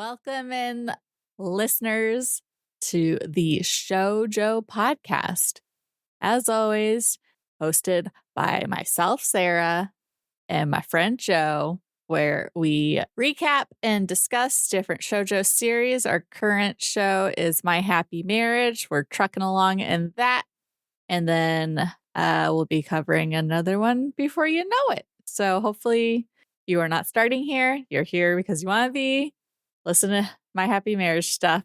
Welcome in, listeners, to the Shoujo podcast. As always, hosted by myself, Sarah, and my friend Joe, where we recap and discuss different shoujo series. Our current show is My Happy Marriage. We're trucking along in that. And then we'll be covering another one before you know it. So hopefully you are not starting here. You're here because you want to be. Listen to My Happy Marriage stuff.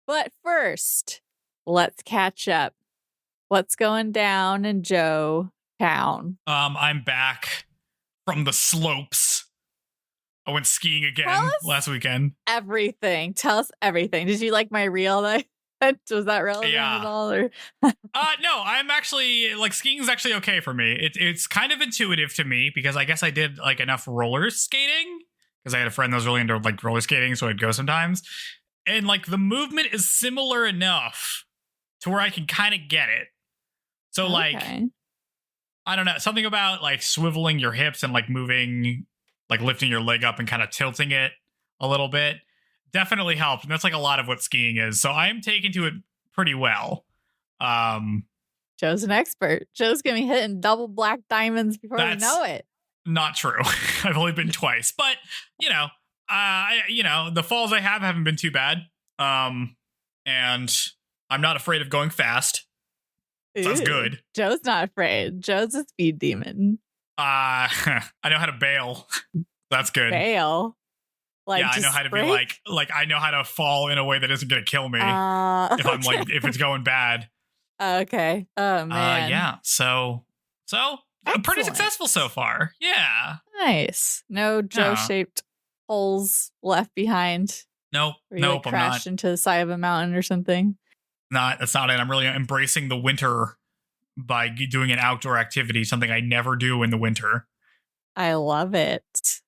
But first, let's catch up. What's going down in Joe Town? I'm back from the slopes. I went skiing again last weekend. Everything. Tell us everything. Did you like my reel? Was that relevant at all? Or? No, I'm actually skiing is actually okay for me. It's kind of intuitive to me because I guess I did enough roller skating because I had a friend that was really into roller skating, so I'd go sometimes. And the movement is similar enough to where I can kind of get it. So I don't know, something about swiveling your hips and moving, lifting your leg up and kind of tilting it a little bit definitely helped. And that's a lot of what skiing is. So I'm taking to it pretty well. Joe's an expert. Joe's gonna be hitting double black diamonds before we know it. Not true. I've only been twice, but the falls I haven't been too bad. And I'm not afraid of going fast. So that's good. Joe's not afraid. Joe's a speed demon. I know how to bail. That's good. Bail? I know how to be I know how to fall in a way that isn't going to kill me if I'm if it's going bad. Okay. Oh, man. Yeah. So I'm pretty successful so far. Yeah. Nice. No Joe-shaped holes left behind. Nope. Nope. I'm crashed into the side of a mountain or something. That's not it. I'm really embracing the winter by doing an outdoor activity, something I never do in the winter. I love it.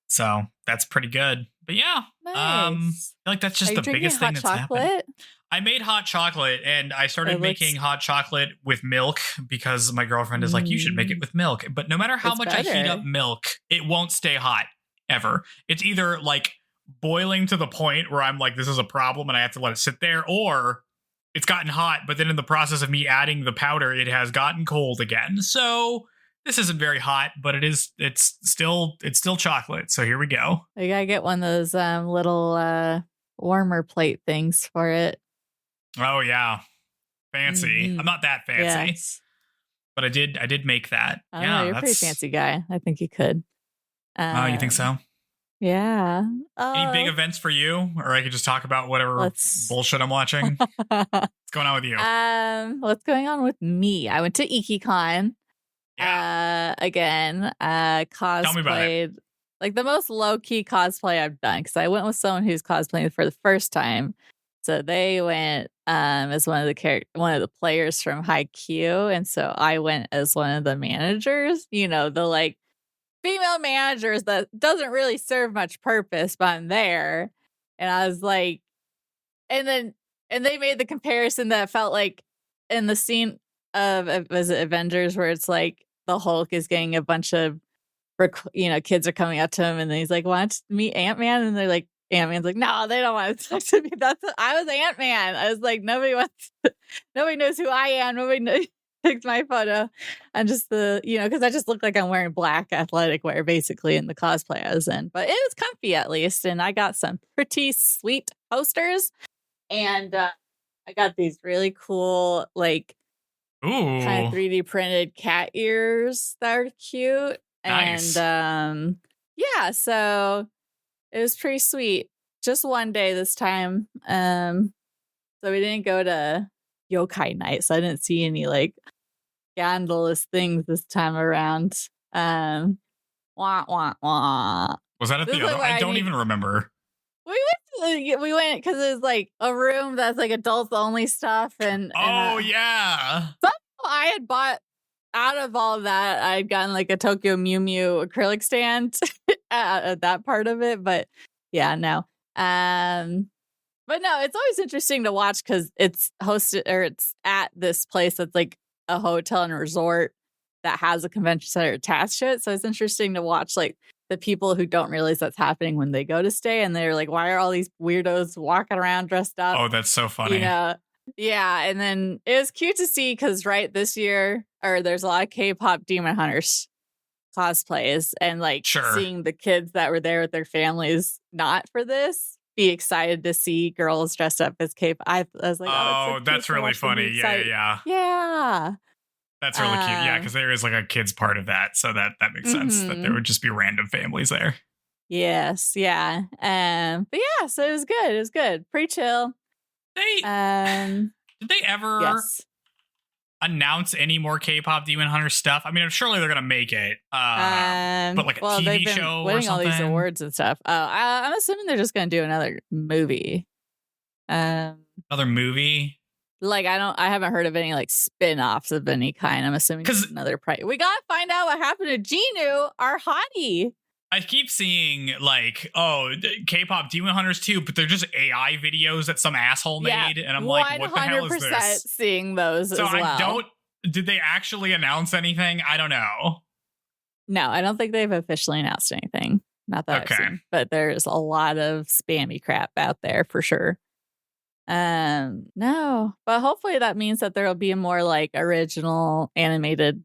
So that's pretty good. But yeah, nice. I feel like that's just the biggest thing that's happened. I made hot chocolate and I started making hot chocolate with milk because my girlfriend is you should make it with milk. But no matter how much I heat up milk, it won't stay hot ever. It's either boiling to the point where I'm this is a problem and I have to let it sit there, or it's gotten hot, but then in the process of me adding the powder, it has gotten cold again. So this isn't very hot, but it's still chocolate. So here we go. You gotta get one of those little warmer plate things for it. Oh yeah, fancy. Mm-hmm. I'm not that fancy, but I did make that. I don't know, you're a pretty fancy guy. I think you could. Oh, you think so? Yeah. Any big events for you, or I could just talk about whatever bullshit I'm watching. What's going on with you? What's going on with me? I went to IkiCon. Again, cosplayed. Tell me about it. The most low key cosplay I've done, because I went with someone who's cosplaying for the first time. So they went as one of the players from Haikyuu, and so I went as one of the managers. The female managers that doesn't really serve much purpose, but I'm there. And I was and they made the comparison that felt in the scene of, was it Avengers, where it's the Hulk is getting a bunch of, kids are coming up to him and then he's want to meet Ant-Man? And they're Ant-Man's no, they don't want to talk to me. I was Ant-Man. I was nobody knows who I am. Nobody takes my photo. And just because I just look like I'm wearing black athletic wear basically in the cosplay I was in. But it was comfy at least. And I got some pretty sweet posters. And I got these really cool, kind of 3D printed cat ears that are cute. Nice. And so it was pretty sweet. Just one day this time. So we didn't go to yokai night, so I didn't see any scandalous things this time around. Wah wah wah. Was that at the other? I don't even remember. We went because it was a room that's adults only stuff, and yeah. Somehow I had bought out of all of that. I'd gotten a Tokyo Mew Mew acrylic stand at that part of it, but yeah, no. But no, it's always interesting to watch because it's hosted, or it's at this place that's a hotel and resort that has a convention center attached to it. So it's interesting to watch the people who don't realize that's happening when they go to stay, and they're like, why are all these weirdos walking around dressed up? Oh, that's so funny. Yeah, and then it was cute to see because this year, there's a lot of K-pop Demon Hunters cosplays, and seeing the kids that were there with their families not for this be excited to see girls dressed up as K-pop. I was like, oh, that's really funny. Yeah. That's really cute. Yeah, because there is like a kids part of that, so that makes sense that there would just be random families there. Yes, yeah. But yeah, so it was good. It was good. Pretty chill. Did they ever announce any more K-pop Demon Hunter stuff? I mean, surely they're gonna make it. But like a TV show or something. All these awards and stuff. I'm assuming they're just gonna do another movie. Another movie. Like I haven't heard of any like spin-offs of any kind. I'm assuming it's another we gotta find out what happened to Genu, our hottie. I keep seeing like, K-pop Demon Hunters 2, but they're just AI videos that some asshole made, and I'm like, what the hell is this? Seeing those as well. Did they actually announce anything? I don't know. No, I don't think they've officially announced anything. Not that I've seen, but there's a lot of spammy crap out there for sure. No, but hopefully that means that there will be more like original animated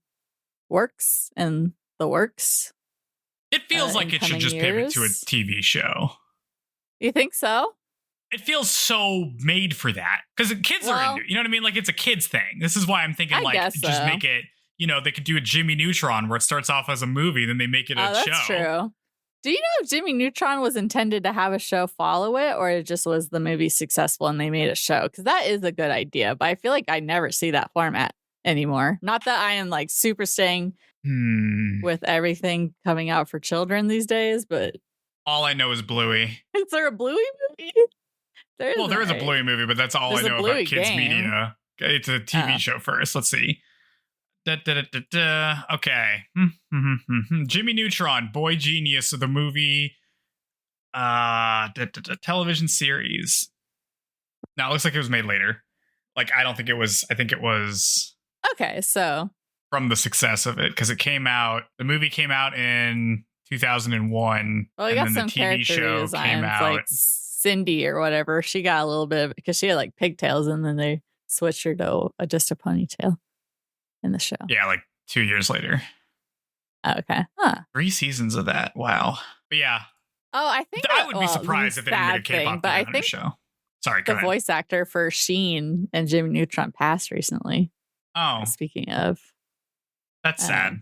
works in the works. It feels like it should just pivot to a TV show. You think so? It feels so made for that because kids are into it. You know what I mean? Like it's a kids thing. This is why I'm thinking just make it, they could do a Jimmy Neutron where it starts off as a movie, then they make it a show. That's true. Do you know if Jimmy Neutron was intended to have a show follow it, or it just was the movie successful and they made a show? Because that is a good idea, but I feel like I never see that format anymore. Not that I am like super staying with everything coming out for children these days, but all I know is Bluey. Is there a Bluey movie? There is a Bluey movie, but that's all I know about kids media. It's a TV show first. Let's see. Okay. Jimmy Neutron, Boy Genius of the movie television series. Now it looks like it was made later. Like I think it was okay, so from the success of it, because the movie came out in 2001. Well, and then the TV show came out. Like Cindy or whatever, she got a little bit of, because she had like pigtails, and then they switched her to just a ponytail in the show. Yeah, like 2 years later. Okay. 3 seasons of that. Wow. But yeah. Oh, I think I would be surprised if they didn't make a K-pop but I think show. Sorry, go ahead. The voice actor for Sheen and Jimmy Neutron passed recently. Oh. Speaking of. That's sad.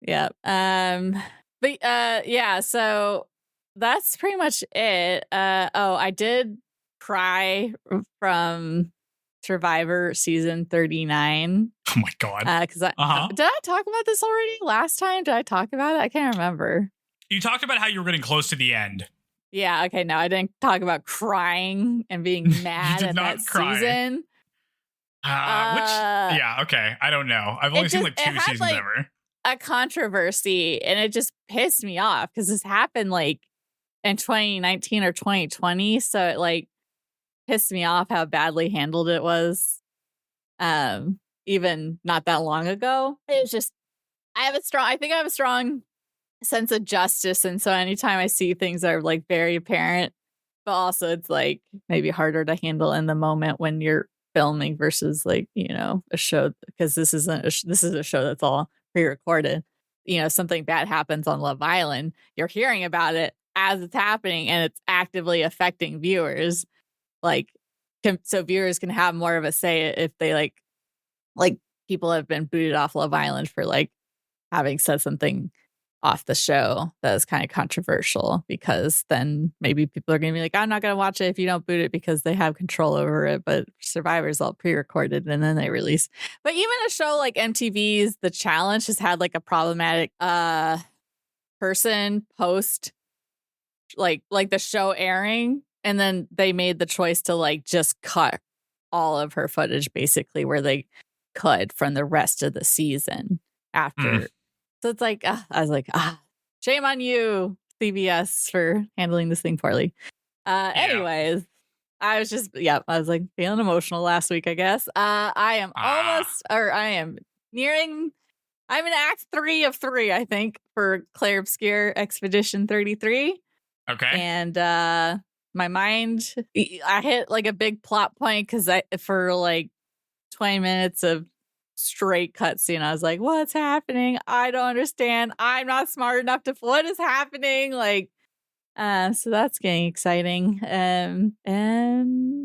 Yeah. But yeah, so that's pretty much it. I did cry from Survivor season 39. Oh my god! Because did I talk about this already last time? Did I talk about it? I can't remember. You talked about how you were getting close to the end. Yeah. Okay. No, I didn't talk about crying and being mad at that season. Yeah. Okay. I don't know. I've only seen like 2 seasons ever. A controversy, and it just pissed me off because this happened like in 2019 or 2020, so it like pissed me off how badly handled it was. Even not that long ago. It was just I think I have a strong sense of justice, and so anytime I see things that are like very apparent, but also it's like maybe harder to handle in the moment when you're filming versus like, a show, because this is a show that's all pre-recorded. Something bad happens on Love Island, you're hearing about it as it's happening, and it's actively affecting viewers. Like, so viewers can have more of a say if they like people have been booted off Love Island for like having said something off the show that is kind of controversial, because then maybe people are going to be like, I'm not going to watch it if you don't boot it, because they have control over it. But Survivor's all pre-recorded and then they release. But even a show like MTV's The Challenge has had like a problematic person post like the show airing, and then they made the choice to like just cut all of her footage, basically, where they cut from the rest of the season after. So it's like, I was like, shame on you, CBS, for handling this thing poorly. Anyways, I was like feeling emotional last week, I guess. I am nearing I'm in Act 3 of 3, I think, for Clair Obscure Expedition 33. Okay. And my mind, I hit like a big plot point because for like 20 minutes of straight cutscene, I was like, what's happening? I don't understand. I'm not smart enough to, what is happening? Like, so that's getting exciting. And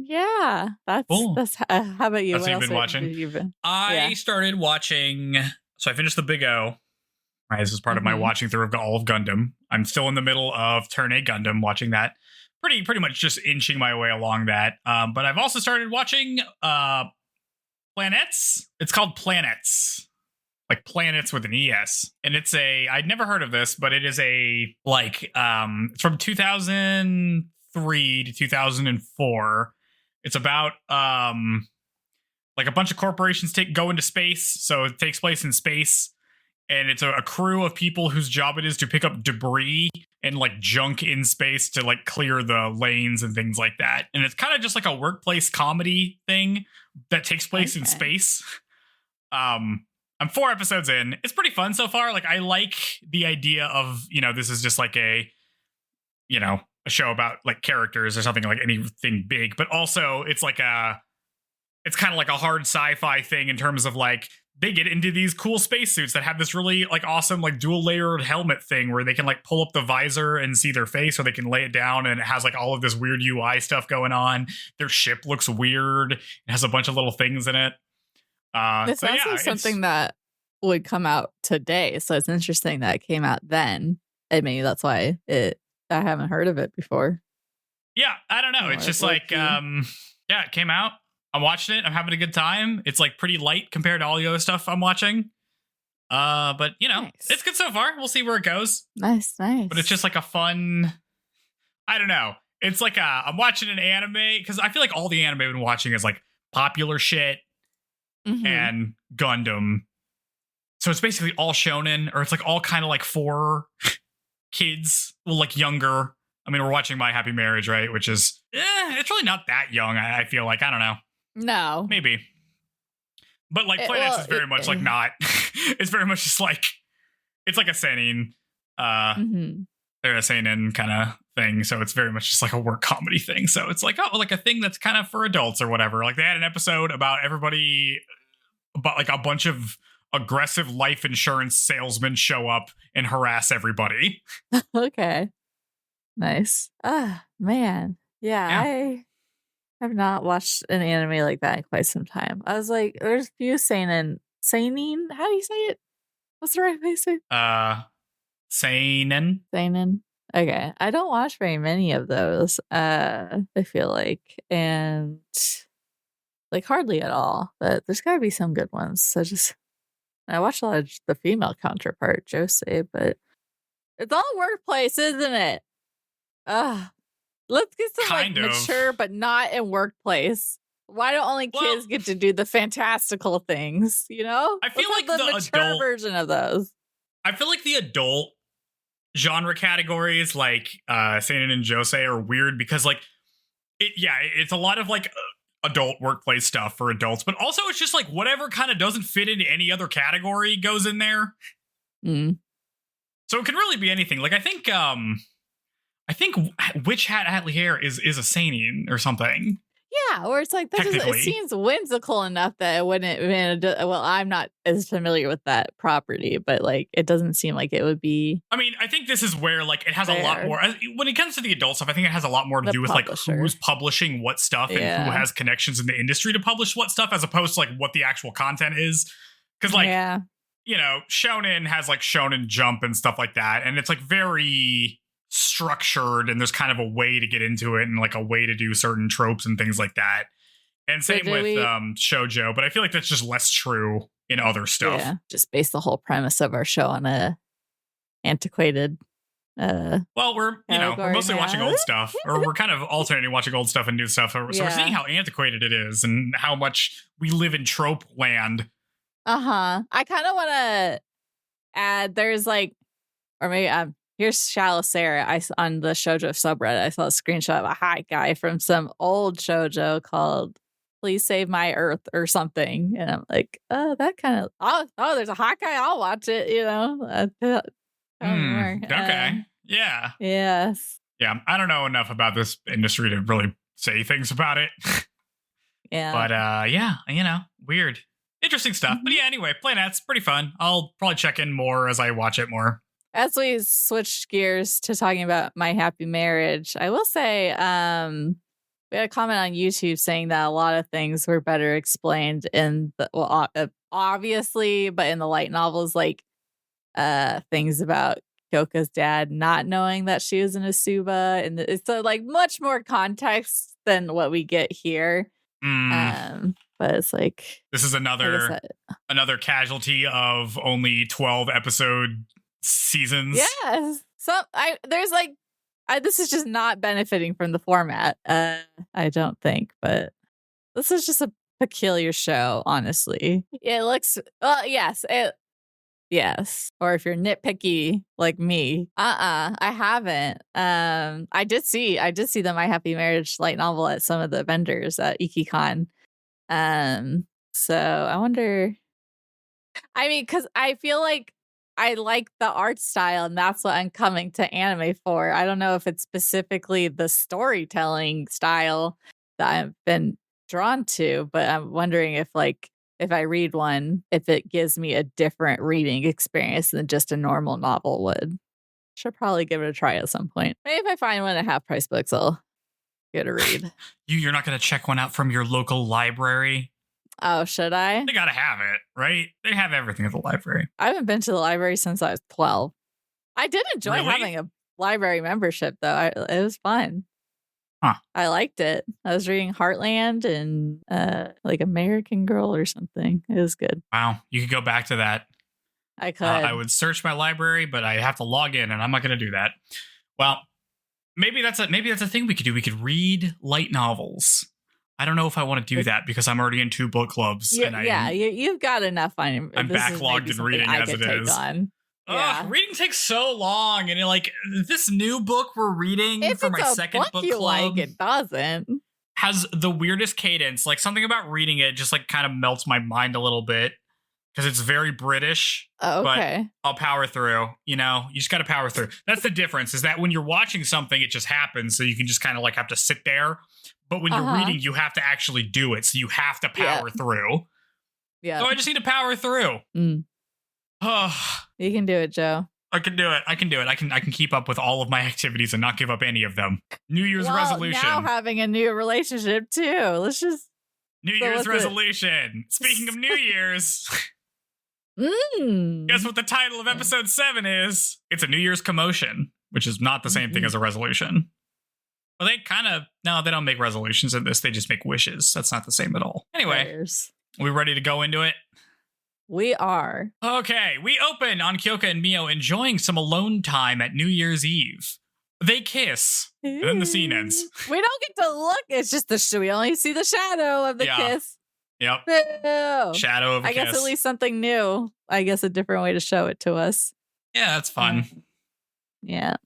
yeah, that's Cool. how about you? That's what you've been watching? I started watching, so I finished the Big O. Right, this is part of my watching through of all of Gundam. I'm still in the middle of Turn A Gundam, watching that. Pretty much just inching my way along that. But I've also started watching Planets. It's called Planets. Like planets with an ES. And it's I'd never heard of this, but it is from 2003 to 2004. It's about like a bunch of corporations go into space. So it takes place in space. And it's a crew of people whose job it is to pick up debris and like junk in space to like clear the lanes and things like that. And it's kind of just like a workplace comedy thing that takes place in space. I'm 4 episodes in. It's pretty fun so far. Like, I like the idea of, this is just like a show about like characters or something, like anything big, but also it's kind of like a hard sci-fi thing in terms of like, they get into these cool spacesuits that have this really like awesome like dual layered helmet thing where they can like pull up the visor and see their face, or they can lay it down and it has like all of this weird UI stuff going on. Their ship looks weird. It has a bunch of little things in it. This sounds like something that would come out today. So it's interesting that it came out then. And maybe that's why I haven't heard of it before. Yeah, I don't know. It's just like, it came out. I'm watching it. I'm having a good time. It's like pretty light compared to all the other stuff I'm watching. But nice. It's good so far. We'll see where it goes. Nice. But it's just like a fun, I don't know. It's like I'm watching an anime because I feel like all the anime I've been watching is like popular shit and Gundam. So it's basically all shonen, or it's like all kind of like for kids, well, like younger. I mean, we're watching My Happy Marriage, right? Which is, it's really not that young. I feel like, I don't know. No. Maybe. But like Planets is very much like not. It's very much just like, it's like a seinen. They're a seinen kind of thing. So it's very much just like a work comedy thing. So it's like, like a thing that's kind of for adults or whatever. Like they had an episode about like a bunch of aggressive life insurance salesmen show up and harass everybody. Okay. Nice. Man. Yeah. I have not watched an anime like that in quite some time. I was like, there's a few seinen. Seinen? How do you say it? What's the right way to say it? Seinen. Seinen. Okay. I don't watch very many of those, I feel like. And like hardly at all. But there's gotta be some good ones. So I watch a lot of the female counterpart, Jose, but it's all workplace, isn't it? Let's get some mature, but not in workplace. Why don't only kids get to do the fantastical things? I feel like the mature adult version of those. I feel like the adult genre categories, like seinen and josei, are weird because, like, it's a lot of like adult workplace stuff for adults, but also it's just like whatever kind of doesn't fit into any other category goes in there. So it can really be anything. Like I think Witch Hat Atli Hair is a seinen or something. Yeah, or it's like it seems whimsical enough that it wouldn't. Well, I'm not as familiar with that property, but like it doesn't seem like it would be. I mean, I think this is where like it has a lot more. When it comes to the adult stuff, I think it has a lot more to do with like who's publishing what stuff and who has connections in the industry to publish what stuff, as opposed to like what the actual content is. Because like Shonen has like Shonen Jump and stuff like that, and it's like very structured, and there's kind of a way to get into it and like a way to do certain tropes and things like that. And same with shoujo, but I feel like that's just less true in other stuff. Yeah, just base the whole premise of our show on a antiquated well, we're mostly watching old stuff, or we're kind of alternating watching old stuff and new stuff. So we're seeing how antiquated it is and how much we live in trope land. I kind of want to add, there's like, or maybe here's Shallow Sarah. On the shoujo subreddit, I saw a screenshot of a hot guy from some old shoujo called please save my Earth or something. And I'm like, that kind of, oh, there's a Hawkeye. I'll watch it, tell me more. Okay. Yeah. Yes. Yeah. I don't know enough about this industry to really say things about it. Yeah. But weird. Interesting stuff. But yeah, anyway, Planet's pretty fun. I'll probably check in more as I watch it more. As we switch gears to talking about My Happy Marriage, I will say, we had a comment on YouTube saying that a lot of things were better explained in obviously, but in the light novels, like things about Kyoka's dad not knowing that she was an Asuba, and it's like much more context than what we get here. But it's like this is another casualty of only 12 episode seasons. Yes. This is just not benefiting from the format. I don't think, but this is just a peculiar show, honestly. It looks yes. Or if you're nitpicky like me, I haven't. I did see the My Happy Marriage light novel at some of the vendors at IkiCon. So I wonder. I mean, because I feel like I like the art style, and that's what I'm coming to anime for. I don't know if it's specifically the storytelling style that I've been drawn to, but I'm wondering if I read one, if it gives me a different reading experience than just a normal novel would. Should probably give it a try at some point. Maybe if I find one at half price books, I'll get a read. You're not going to check one out from your local library? Oh, should I? They got to have it, right? They have everything at the library. I haven't been to the library since I was 12. I did enjoy having a library membership, though. It was fun. Huh. I liked it. I was reading Heartland and like American Girl or something. It was good. Wow. You could go back to that. I could. I would search my library, but I have to log in, and I'm not going to do that. Well, maybe that's a thing we could do. We could read light novels. I don't know if I want to do that because I'm already in 2 book clubs. You've got enough on. I'm backlogged in reading as it is. Reading takes so long, and this new book we're reading for my second book club, it doesn't has the weirdest cadence. Like something about reading it just kind of melts my mind a little bit because it's very British. Oh, okay. But I'll power through. You just got to power through. That's the difference. Is that when you're watching something, it just happens, so you can just kind of have to sit there. But when you're reading, you have to actually do it. So you have to power through. Yeah. So I just need to power through. You can do it, Joe. I can do it. I can keep up with all of my activities and not give up any of them. New Year's resolution. Now having a new relationship too. Let's just New Year's resolution. Speaking of New Year's. Guess what the title of episode 7 is? It's a New Year's commotion, which is not the same thing as a resolution. Well, they don't make resolutions in this. They just make wishes. That's not the same at all. Anyway, are we ready to go into it? We are. Okay, we open on Kyoka and Miyo enjoying some alone time at New Year's Eve. They kiss, and then the scene ends. We don't get to look. It's just we only see the shadow of the kiss. Yep. Ew. Shadow of a kiss. I guess at least something new. I guess a different way to show it to us. Yeah, that's fun. Yeah.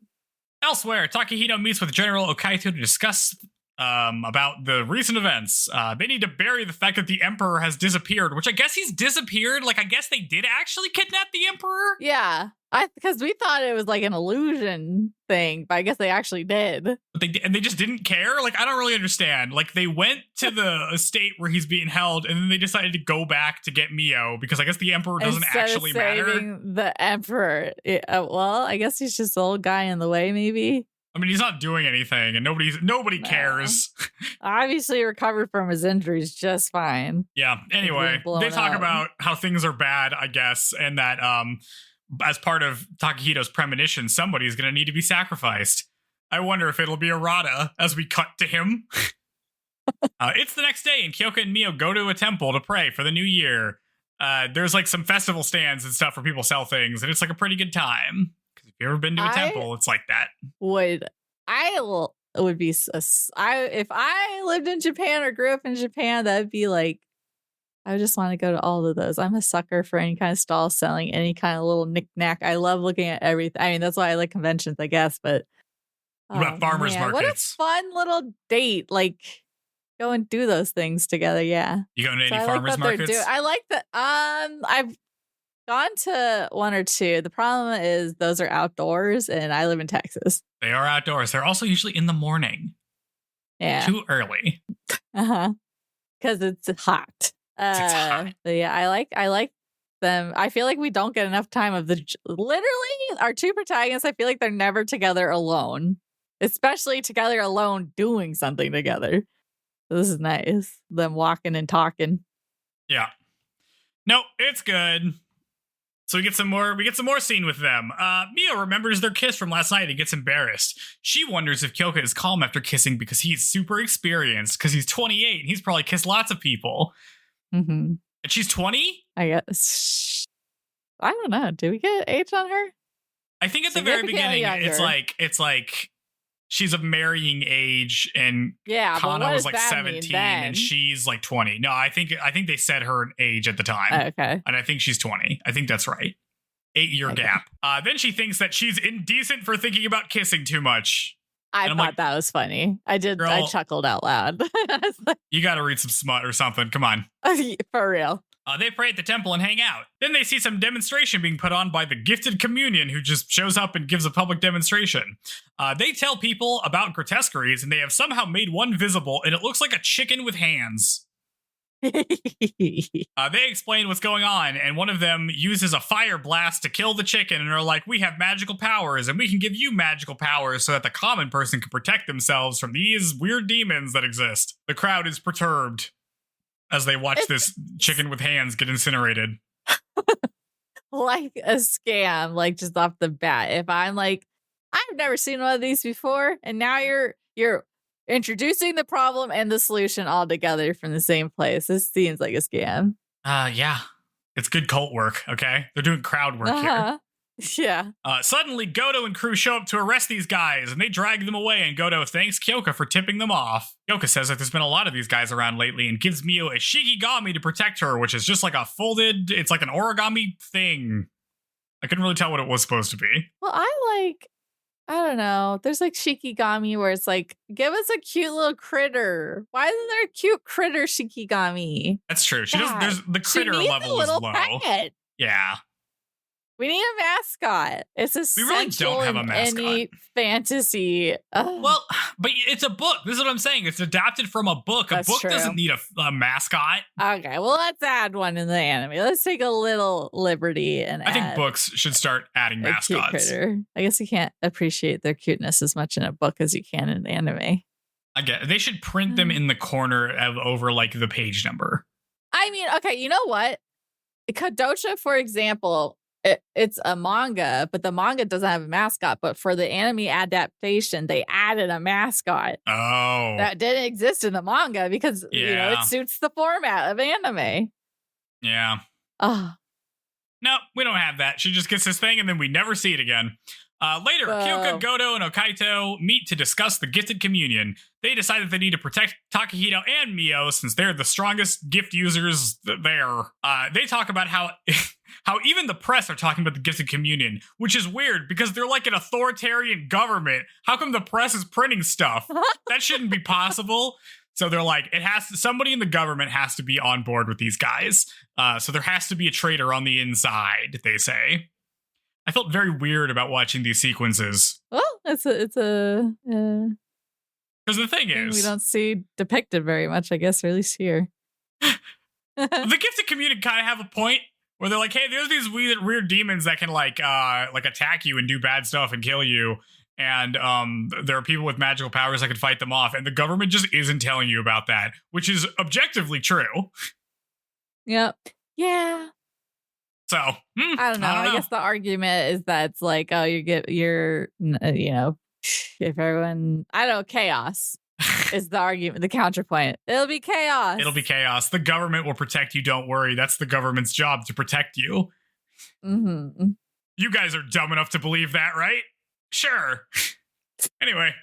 Elsewhere, Takahito meets with General Okaito to discuss about the recent events. They need to bury the fact that the Emperor has disappeared, which I guess he's disappeared. I guess they did actually kidnap the Emperor. Yeah, because we thought it was like an illusion thing, but I guess they actually did. But they just didn't care? I don't really understand. They went to the estate where he's being held, and then they decided to go back to get Miyo, because I guess the Emperor doesn't actually matter. The Emperor. Well, I guess he's just the old guy in the way, maybe. I mean, he's not doing anything, and nobody cares. Obviously recovered from his injuries just fine. Yeah, anyway, they talk about how things are bad, I guess, and that as part of Takahito's premonition, somebody's going to need to be sacrificed. I wonder if it'll be Arata as we cut to him. It's the next day, and Kyoka and Miyo go to a temple to pray for the new year. There's some festival stands and stuff where people sell things, and it's a pretty good time. If you've ever been to a temple, it's like that. If I lived in Japan or grew up in Japan, that'd be I would just want to go to all of those. I'm a sucker for any kind of stall selling any kind of little knickknack. I love looking at everything. I mean, that's why I like conventions, I guess. But what about farmers markets? What a fun little date! Go go and do those things together. Yeah. You going to So any I farmers like that markets? they're I like that. I've gone to one or two. The problem is those are outdoors, and I live in Texas. They are outdoors. They're also usually in the morning. Yeah. Too early. Because it's hot. It's hot. But yeah, I like them. I feel like we don't get enough time of literally our two protagonists. I feel like they're never together alone, especially together alone doing something together. So this is nice. Them walking and talking. Yeah. No, it's good. So we get some more scene with them. Miyo remembers their kiss from last night and gets embarrassed. She wonders if Kyoka is calm after kissing because he's super experienced, because he's 28 and he's probably kissed lots of people. Mm-hmm. And she's 20? I guess. I don't know. Do we get age on her? I think at the very beginning, it's like she's of marrying age, and Kana was like 17 and she's like 20. No, I think they said her age at the time. Okay. And I think she's 20. I think that's right. 8-year gap. Then she thinks that she's indecent for thinking about kissing too much. I thought that was funny. I did. Girl, I chuckled out loud. You got to read some smut or something. Come on. For real. They pray at the temple and hang out. Then they see some demonstration being put on by the Gifted Communion, who just shows up and gives a public demonstration. They tell people about grotesqueries, and they have somehow made one visible, and it looks like a chicken with hands. They explain what's going on, and one of them uses a fire blast to kill the chicken, and are like, we have magical powers, and we can give you magical powers so that the common person can protect themselves from these weird demons that exist. The crowd is perturbed as they watch this chicken with hands get incinerated. Like a scam, like just off the bat. If I'm like, I've never seen one of these before, and now you're introducing the problem and the solution all together from the same place. This seems like a scam. Yeah. It's good cult work, okay? They're doing crowd work here. Yeah. Suddenly, Goto and crew show up to arrest these guys, and they drag them away, and Goto thanks Kyoka for tipping them off. Kyoka says that there's been a lot of these guys around lately, and gives Miyo a shikigami to protect her, which is just like a folded, it's like an origami thing. I couldn't really tell what it was supposed to be. Well, I don't know. There's like shikigami where it's like, give us a cute little critter. Why isn't there a cute critter shikigami? That's true. She doesn't. There's the critter level is low. Pet. Yeah. We need a mascot. It's essential. We really don't have a mascot. Any fantasy. Well, but it's a book. This is what I'm saying. It's adapted from a book. That's a book true. Doesn't need a mascot. Okay, well, let's add one in the anime. Let's take a little liberty and I think books should start adding mascots. Cute critter. I guess you can't appreciate their cuteness as much in a book as you can in anime. I get it. They should print them in the corner over like the page number. I mean, okay, you know what? Kadocha, for example, it's a manga, but the manga doesn't have a mascot. But for the anime adaptation, they added a mascot. Oh. That didn't exist in the manga because, it suits the format of anime. Yeah. Oh. No, we don't have that. She just gets this thing and then we never see it again. Later, Kyoka, Goto, and Okaito meet to discuss the Gifted Communion. They decide that they need to protect Takahito and Miyo since they're the strongest gift users there. They talk about how even the press are talking about the Gifted Communion, which is weird because they're like an authoritarian government. How come the press is printing stuff? That shouldn't be possible. So they're like, somebody in the government has to be on board with these guys. So there has to be a traitor on the inside, they say. I felt very weird about watching these sequences. Well, it's a because the thing is, we don't see depicted very much, I guess, or at least here. The Gifted Community kind of have a point where they're like, hey, there's these weird demons that can like attack you and do bad stuff and kill you. And there are people with magical powers that can fight them off. And the government just isn't telling you about that, which is objectively true. Yep. Yeah. So, I don't know. I guess the argument is that it's like, oh, if everyone, I don't know, chaos is the argument, the counterpoint. It'll be chaos. It'll be chaos. The government will protect you. Don't worry. That's the government's job to protect you. Mm-hmm. You guys are dumb enough to believe that, right? Sure. Anyway,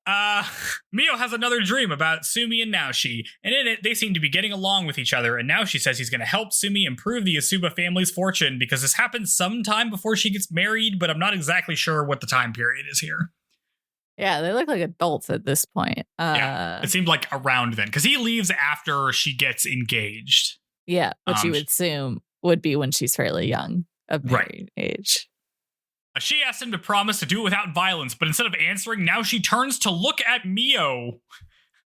Miyo has another dream about Sumi and Naoshi, and in it, they seem to be getting along with each other, and Naoshi says he's going to help Sumi improve the Yasuba family's fortune because this happens sometime before she gets married, but I'm not exactly sure what the time period is here. Yeah, they look like adults at this point. Yeah, it seemed like around then, because he leaves after she gets engaged. Yeah, which you would assume would be when she's fairly young of married age. She asked him to promise to do it without violence, but instead of answering, now she turns to look at Miyo,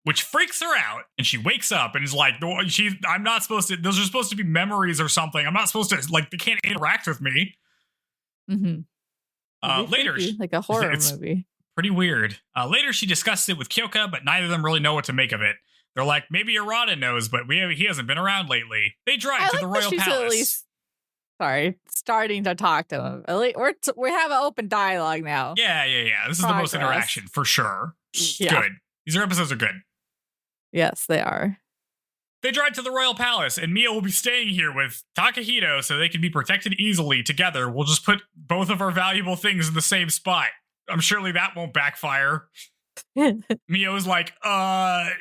which freaks her out. And she wakes up and is like, I'm not supposed to, those are supposed to be memories or something. I'm not supposed to, like, they can't interact with me. Mm-hmm. Later, like a horror movie. Pretty weird. Later, she discusses it with Kyoka, but neither of them really know what to make of it. They're like, maybe Arata knows, but he hasn't been around lately. They drive to the royal palace. Starting to talk to him. At least we have an open dialogue now. Yeah. This is the most interaction for sure. Yeah. Good. These episodes are good. Yes, they are. They drive to the royal palace, and Miyo will be staying here with Takahito so they can be protected easily together. We'll just put both of our valuable things in the same spot. I'm surely that won't backfire. Miyo's like,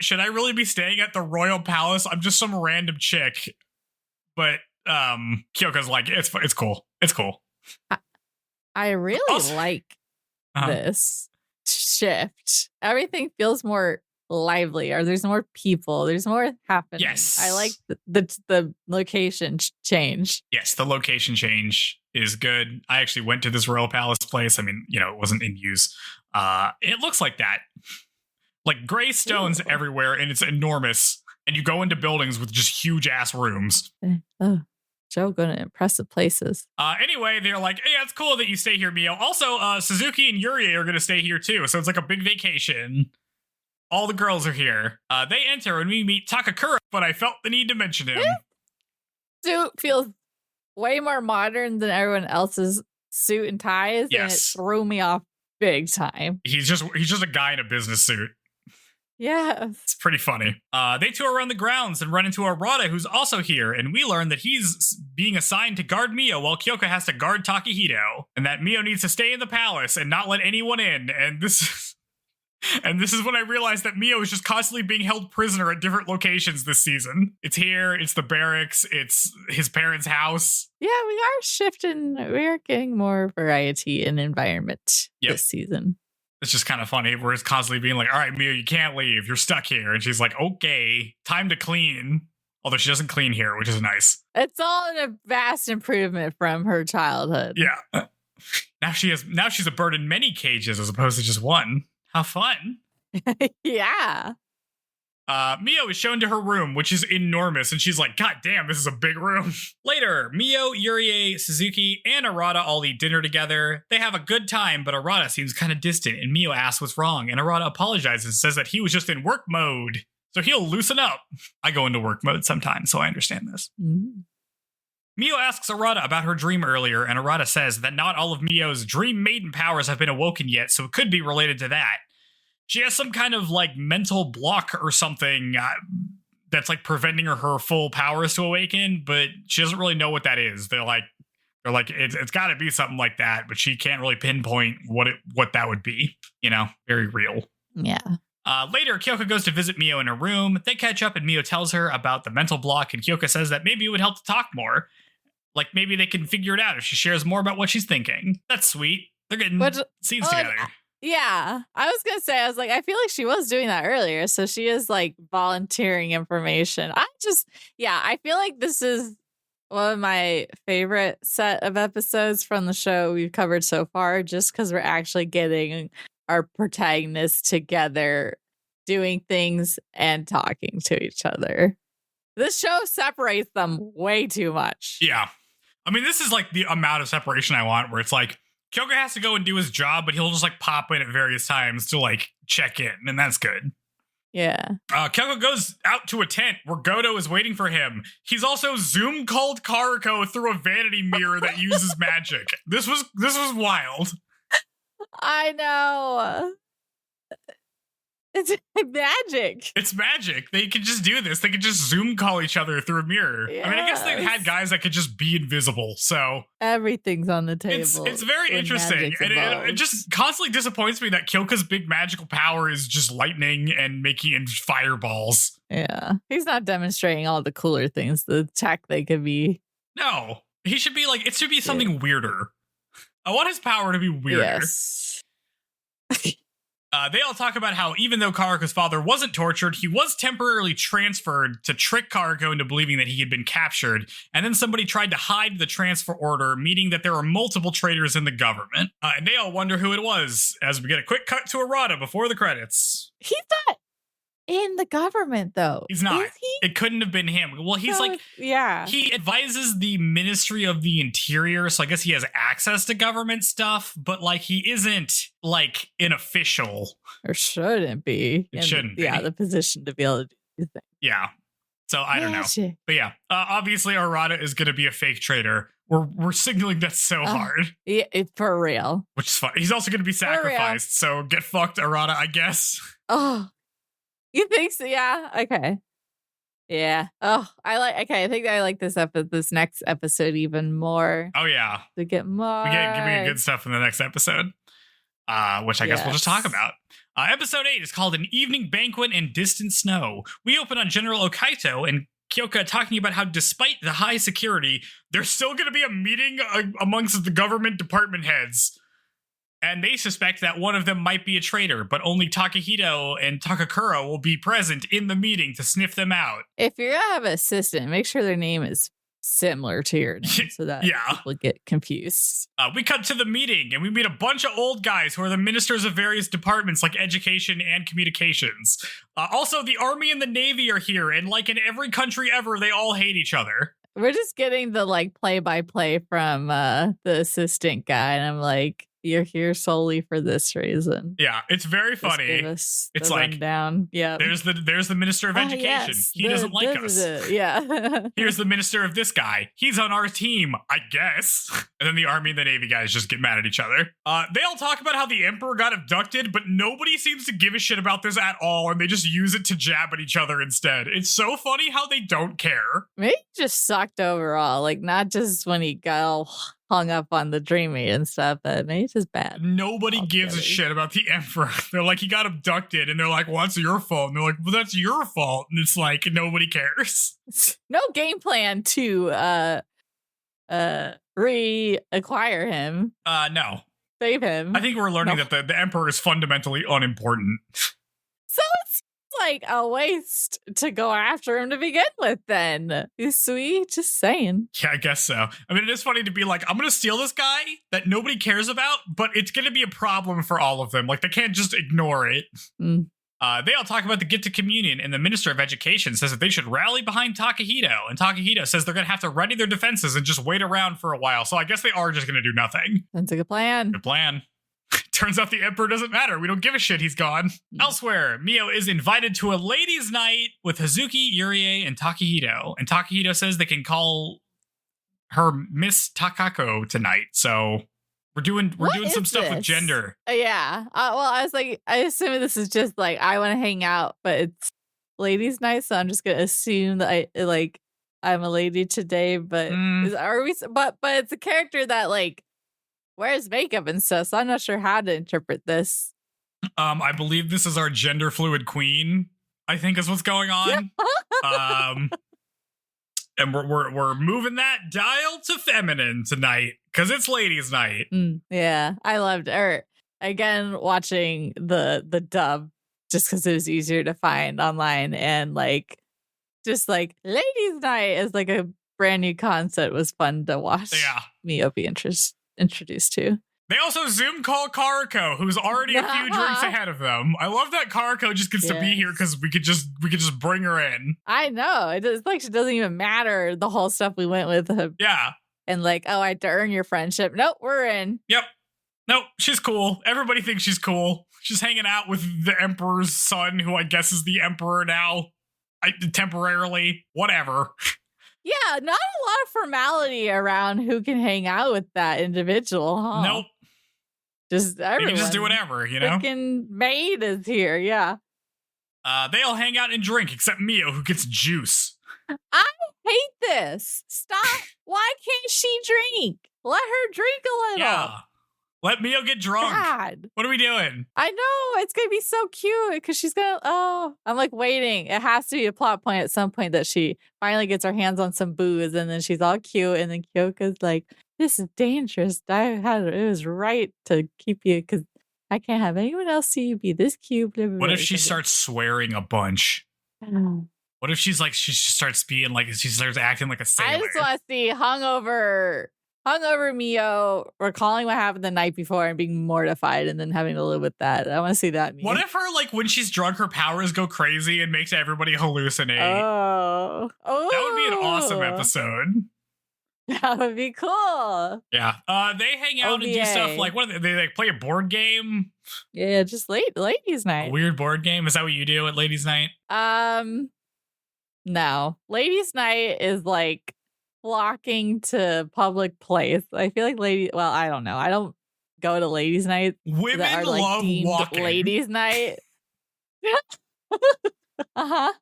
should I really be staying at the royal palace? I'm just some random chick. But Kyoka's like, it's cool. It's cool. I really like this shift. Everything feels more lively, or there's more people, there's more happening. Yes. I like the location change. Yes, the location change is good. I actually went to this royal palace place. I mean, it wasn't in use. It looks like that. Like gray stones everywhere, and it's enormous. And you go into buildings with just huge ass rooms. Oh, Joe going to impressive places. Anyway, they're like, hey, it's cool that you stay here, Miyo. Also, Suzuki and Yuri are going to stay here too. So it's like a big vacation. All the girls are here. They enter and we meet Takakura, but I felt the need to mention him. Suit feels way more modern than everyone else's suit and ties. Yes. And it threw me off big time. He's just a guy in a business suit. Yeah. It's pretty funny. They tour around the grounds and run into Arata, who's also here, and we learn that he's being assigned to guard Miyo while Kyoka has to guard Takahito, and that Miyo needs to stay in the palace and not let anyone in. And this is when I realized that Miyo is just constantly being held prisoner at different locations this season. It's here, it's the barracks, it's his parents' house. Yeah, we are shifting. We are getting more variety in environment this season. It's just kind of funny. We're just constantly being like, all right, Miyo, you can't leave. You're stuck here. And she's like, okay, time to clean. Although she doesn't clean here, which is nice. It's all a vast improvement from her childhood. Yeah. Now she's a bird in many cages as opposed to just one. How fun. Yeah. Miyo is shown to her room, which is enormous, and she's like, God damn, this is a big room. Later, Miyo, Yurie, Suzuki, and Arata all eat dinner together. They have a good time, but Arata seems kind of distant, and Miyo asks what's wrong, and Arata apologizes and says that he was just in work mode, so he'll loosen up. I go into work mode sometimes, so I understand this. Mm-hmm. Miyo asks Arata about her dream earlier, and Arata says that not all of Miyo's dream maiden powers have been awoken yet, so it could be related to that. She has some kind of like mental block or something that's like preventing her full powers to awaken, but she doesn't really know what that is. They're like it's got to be something like that, but she can't really pinpoint what that would be. Very real. Yeah. Later, Kyoka goes to visit Miyo in her room. They catch up, and Miyo tells her about the mental block, and Kyoka says that maybe it would help to talk more. Like maybe they can figure it out if she shares more about what she's thinking. That's sweet. They're getting scenes together. Yeah, I was going to say, I feel like she was doing that earlier. So she is like volunteering information. I feel like this is one of my favorite set of episodes from the show we've covered so far, just because we're actually getting our protagonists together, doing things and talking to each other. This show separates them way too much. Yeah. I mean, this is like the amount of separation I want, where it's like, Kyoka has to go and do his job, but he'll just like pop in at various times to like check in, and that's good. Yeah. Kyoka goes out to a tent where Goto is waiting for him. He's also Zoom called Karako through a vanity mirror that uses magic. This was wild. I know. It's magic. It's magic. They could just do this. They could just Zoom call each other through a mirror. Yes. I mean, I guess they had guys that could just be invisible. So everything's on the table. It's very interesting. And it just constantly disappoints me that Kyoka's big magical power is just lightning and making fireballs. Yeah. He's not demonstrating all the cooler things, the tech they could be. No. He should be like, it should be something weirder. I want his power to be weirder. Yes. They all talk about how even though Karuko's father wasn't tortured, he was temporarily transferred to trick Karuko into believing that he had been captured, and then somebody tried to hide the transfer order, meaning that there were multiple traitors in the government. And they all wonder who it was, as we get a quick cut to Arata before the credits. He's not in the government, though. He's not. Is he? It couldn't have been him. Well, he's yeah. He advises the Ministry of the Interior, so I guess he has access to government stuff, but like he isn't like an official. Or shouldn't be. It shouldn't be. Yeah, the position to be able to do things. Yeah. So I don't know. But yeah, obviously Arata is going to be a fake traitor. We're signaling that so hard. Yeah, for real. Which is fine. He's also going to be sacrificed, so get fucked, Arata, I guess. Oh. You think so? Yeah. Okay. Yeah. Oh, I think I like this next episode even more. Oh yeah. To get more. We get good stuff in the next episode. Which I guess we'll just talk about. Episode 8 is called An Evening Banquet in Distant Snow. We open on General Okaito and Kyoka talking about how despite the high security, there's still going to be a meeting amongst the government department heads. And they suspect that one of them might be a traitor, but only Takahito and Takakura will be present in the meeting to sniff them out. If you're going to have an assistant, make sure their name is similar to your name so that people get confused. We cut to the meeting and we meet a bunch of old guys who are the ministers of various departments like education and communications. Also, the Army and the Navy are here, and like in every country ever, they all hate each other. We're just getting the like play-by-play from the assistant guy, and I'm like, you're here solely for this reason. Yeah, it's very funny. It's like rundown. Yeah. There's the Minister of Education. Yes, he doesn't like us. Yeah. Here's the minister of this guy. He's on our team, I guess. And then the Army and the Navy guys just get mad at each other. They all talk about how the Emperor got abducted, but nobody seems to give a shit about this at all, and they just use it to jab at each other instead. It's so funny how they don't care. Maybe just sucked overall, like not just when he got all hung up on the dreaming and stuff, but maybe it's just bad. Nobody gives a shit about the Emperor. They're like, he got abducted, and they're like, well, that's your fault. And they're like, well, that's your fault. And it's like, nobody cares. No game plan to reacquire him. No. Save him. I think we're learning that the Emperor is fundamentally unimportant. So it's like a waste to go after him to begin with then. He's sweet, just saying. Yeah, I guess so. I mean, it is funny to be like, I'm going to steal this guy that nobody cares about, but it's going to be a problem for all of them. Like, they can't just ignore it. Mm. They all talk about the get to communion, and the Minister of Education says that they should rally behind Takahito, and Takahito says they're going to have to ready their defenses and just wait around for a while. So I guess they are just going to do nothing. That's a good plan. Good plan. Turns out the Emperor doesn't matter. We don't give a shit. He's gone. Elsewhere, Miyo is invited to a ladies' night with Hazuki, Yurie, and Takahito. And Takahito says they can call her Miss Takako tonight. So we're doing some stuff with gender. Yeah. Well, I was like, I assume this is just like, I want to hang out, but it's ladies' night. So I'm just going to assume that I'm a lady today, but but it's a character that like wears makeup and stuff, so I'm not sure how to interpret this. I believe this is our gender fluid queen, I think is what's going on. And we're moving that dial to feminine tonight because it's ladies' night. Yeah, I loved it. Again, watching the dub just because it was easier to find online, and like just like ladies' night is like a brand new concept. Was fun to watch. Yeah, Miyo be introduced to. They also Zoom call Karuko, who's already a few drinks ahead of them. I love that Karuko just gets to be here because we could just bring her in. I know. It's like it doesn't even matter the whole stuff we went with. Yeah. And like, oh, I had to earn your friendship. Nope, we're in. Yep. Nope, she's cool. Everybody thinks she's cool. She's hanging out with the Emperor's son, who I guess is the Emperor now. Temporarily. Whatever. Yeah, not a lot of formality around who can hang out with that individual, huh? Nope. Just everyone. You can just do whatever, you know? Freaking maid is here, yeah. They all hang out and drink, except Miyo, who gets juice. I hate this. Stop. Why can't she drink? Let her drink a little. Yeah. Let Miyo get drunk. God. What are we doing? I know. It's going to be so cute because she's going to, I'm like waiting. It has to be a plot point at some point that she finally gets her hands on some booze and then she's all cute. And then Kyoka's like, this is dangerous. It was right to keep you because I can't have anyone else see you be this cute. Blah, blah, What blah. if she starts swearing a bunch? Oh. What if she's like, she starts being like, she starts acting like a sailor? I just want to see hungover Miyo recalling what happened the night before and being mortified and then having to live with that. I want to see that. What if her, like, when she's drunk, her powers go crazy and makes everybody hallucinate? Oh. That would be an awesome episode. That would be cool. Yeah. They hang out and do stuff like, what are they like play a board game? Yeah, just ladies' night. A weird board game? Is that what you do at ladies' night? No. Ladies' night is like flocking to public place. I feel like I don't know. I don't go to ladies' night. Women that are, like, love walking. Ladies' night. Uh-huh.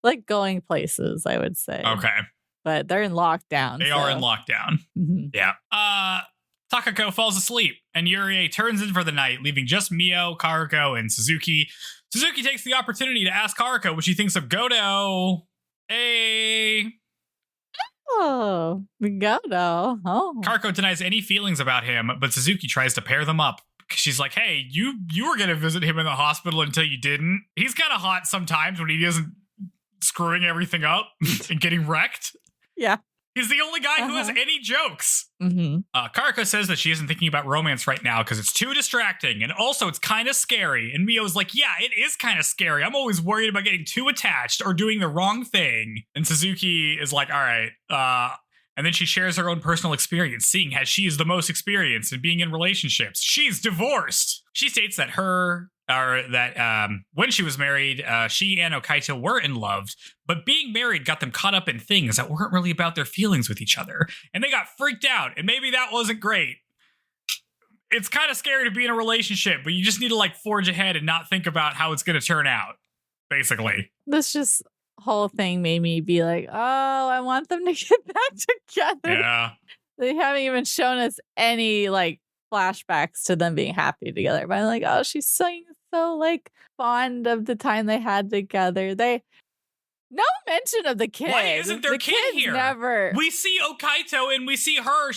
Like going places, I would say. Okay. But they're in lockdown. They are in lockdown. Mm-hmm. Yeah. Takako falls asleep, and Yurie turns in for the night, leaving just Miyo, Karuko, and Suzuki. Suzuki takes the opportunity to ask Karuko what she thinks of Godo. Oh, Godo. Oh. Karuko denies any feelings about him, but Suzuki tries to pair them up. She's like, hey, you were going to visit him in the hospital until you didn't. He's kind of hot sometimes when he isn't screwing everything up and getting wrecked. Yeah. He's the only guy who has any jokes. Mm-hmm. Karuko says that she isn't thinking about romance right now because it's too distracting, and also it's kind of scary. And Miyo's like, yeah, it is kind of scary. I'm always worried about getting too attached or doing the wrong thing. And Suzuki is like, all right. And then she shares her own personal experience, seeing as she is the most experienced in being in relationships. She's divorced. She states that when she was married, she and Okaito were in love, but being married got them caught up in things that weren't really about their feelings with each other. And they got freaked out, and maybe that wasn't great. It's kind of scary to be in a relationship, but you just need to like forge ahead and not think about how it's going to turn out, basically. This just whole thing made me be like, oh, I want them to get back together. Yeah. They haven't even shown us any like flashbacks to them being happy together. But I'm like, oh, she's so like fond of the time they had together. No mention of the kid. Why isn't there kid here? Never. We see Okaito and we see her.